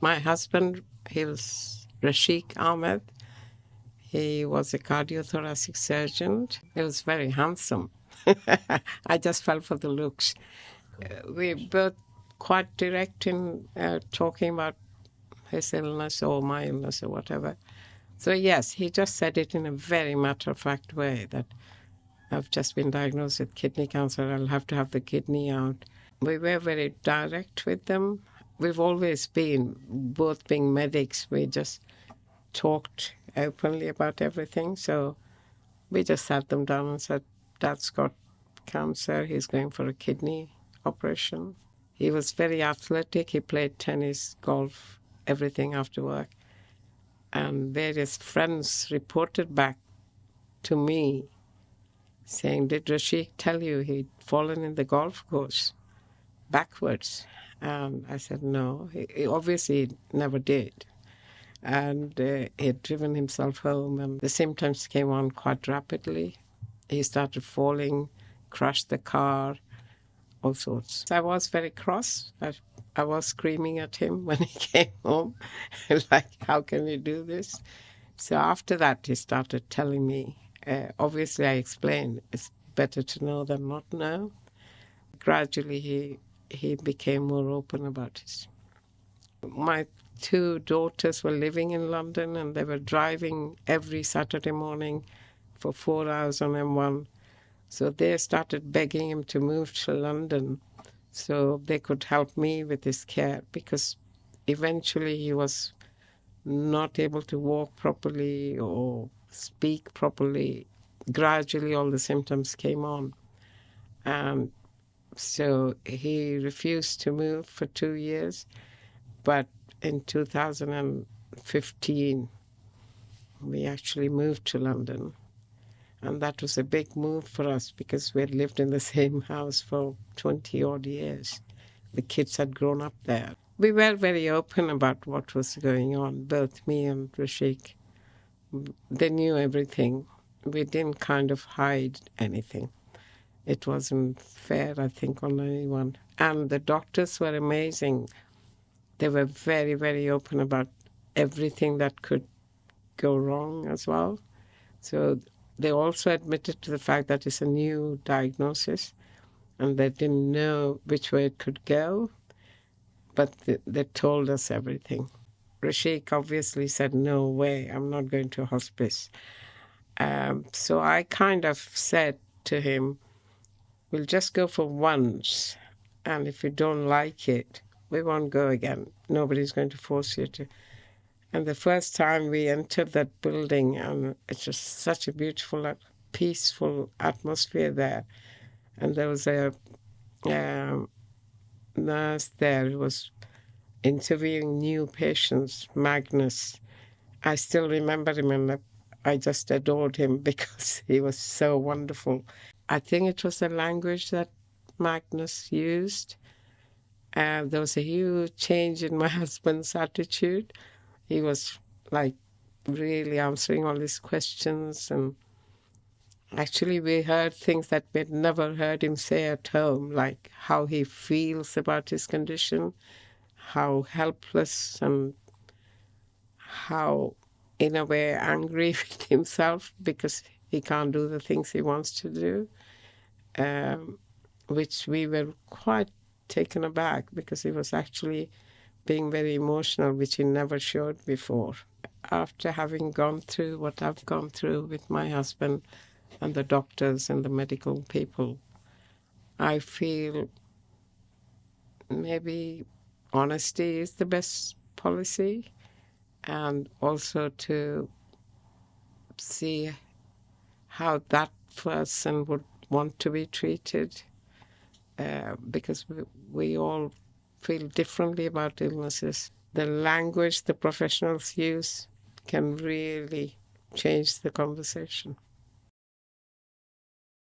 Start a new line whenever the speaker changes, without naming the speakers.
My husband, he was Rasheeque Ahmed. He was a cardiothoracic surgeon. He was very handsome. I just fell for the looks. We both quite direct in talking about his illness or my illness or whatever. So yes, he just said it in a very matter-of-fact way that I've just been diagnosed with kidney cancer. I'll have to have the kidney out. We were very direct with them. We've always been, both being medics, we just talked openly about everything. So we just sat them down and said, Dad's got cancer. He's going for a kidney operation. He was very athletic. He played tennis, golf, everything after work. And various friends reported back to me saying, did Rasheeque tell you he'd fallen in the golf course backwards? And I said, no. He obviously never did. And he had driven himself home, and the symptoms came on quite rapidly. He started falling, crashed the car, all sorts. I was very cross. I was screaming at him when he came home, like, how can you do this? So after that, he started telling me. Obviously, I explained, it's better to know than not know. Gradually, he became more open about it. My 2 daughters were living in London, and they were driving every Saturday morning for 4 hours on M1. So they started begging him to move to London so they could help me with his care, because eventually he was not able to walk properly or speak properly. Gradually all the symptoms came on. And so he refused to move for 2 years. But in 2015, we actually moved to London. And that was a big move for us because we had lived in the same house for 20-odd years. The kids had grown up there. We were very open about what was going on, both me and Rasheeque. They knew everything. We didn't kind of hide anything. It wasn't fair, I think, on anyone. And the doctors were amazing. They were very, very open about everything that could go wrong as well. So they also admitted to the fact that it's a new diagnosis and they didn't know which way it could go, but they told us everything. Rasheeque obviously said, no way, I'm not going to hospice. So I kind of said to him, we'll just go for once, and if you don't like it, we won't go again. Nobody's going to force you to. And the first time we entered that building, and it's just such a beautiful, peaceful atmosphere there. And there was a nurse there who was interviewing new patients, Magnus. I still remember him, and I just adored him because he was so wonderful. I think it was the language that Magnus used. There was a huge change in my husband's attitude. He was like really answering all these questions, and actually we heard things that we'd never heard him say at home, like how he feels about his condition, how helpless and how, in a way, angry with himself because he can't do the things he wants to do, which we were quite taken aback because he was actually being very emotional, which he never showed before. After having gone through what I've gone through with my husband and the doctors and the medical people, I feel maybe honesty is the best policy, and also to see how that person would want to be treated, because we all feel differently about illnesses. The language the professionals use can really change the conversation.